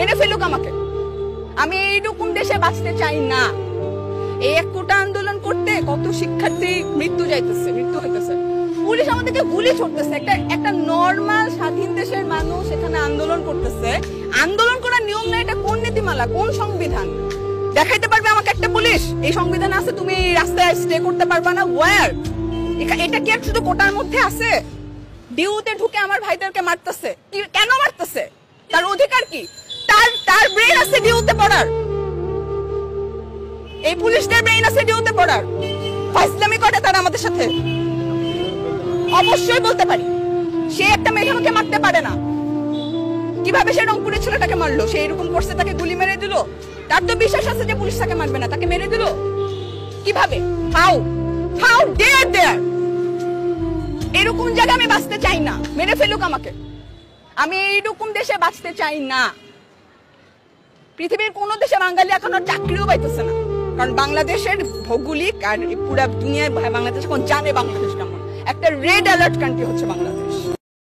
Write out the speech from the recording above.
মেরে ফেলুক আমাকে, আমি এইরকম দেশে বাঁচতে চাই না। এই এক কোটা আন্দোলন করতে কত শিক্ষার্থী মৃত্যু হইতেছে, পুলিশ আমাদেরকে গুলি ছুটতেছে। একটা নর্মাল স্বাধীন দেশের মানুষ এখানে আন্দোলন করতেছে, আন্দোলন করার নিয়ম না। এটা কোন নীতিমালা, কোন সংবিধান দেখাইতে পারবে আমাকে একটা পুলিশ? এই সংবিধান আছে, তুমি রাস্তায় স্টে করতে পারবা না। ওয়ার এটা কি আর শুধু কোটার মধ্যে আছে? ডিউতে ঢুকে আমার ভাইদেরকে মারতেছে, কেন মারতেছে? তার অধিকার কি? তার ব্রেন আছে ডিউতে পড়ার, এই পুলিশদের ব্রেন আছে ডিউতে পড়ার। ফাইজলামি করে তারা আমাদের সাথে। অবশ্যই বলতে পারি, সে একটা মেয়েকে মারতে পারে না। কিভাবে সে রংপুরের ছেলেটাকে মারলো? সে এরকম করছে, তাকে গুলি মেরে দিল। তার তো বিশ্বাস আছে যে পুলিশ তাকে মারবে না, তাকে মেরে দিল কিভাবে? হাউ ডেয়ার দেয়ার! এরকম জায়গায় আমি বাঁচতে চাই না, মেরে ফেলুক আমাকে, আমি এইরকম দেশে বাঁচতে চাই না। পৃথিবীর কোন দেশে বাঙালি এখনো চাকরিও পাইতেছে না, কারণ বাংলাদেশের ভৌগোলিক আর পুরা দুনিয়ায় বাংলাদেশ এখন জানে বাংলাদেশ কেমন। একটা রেড অ্যালার্ট কান্ট্রি হচ্ছে বাংলাদেশ।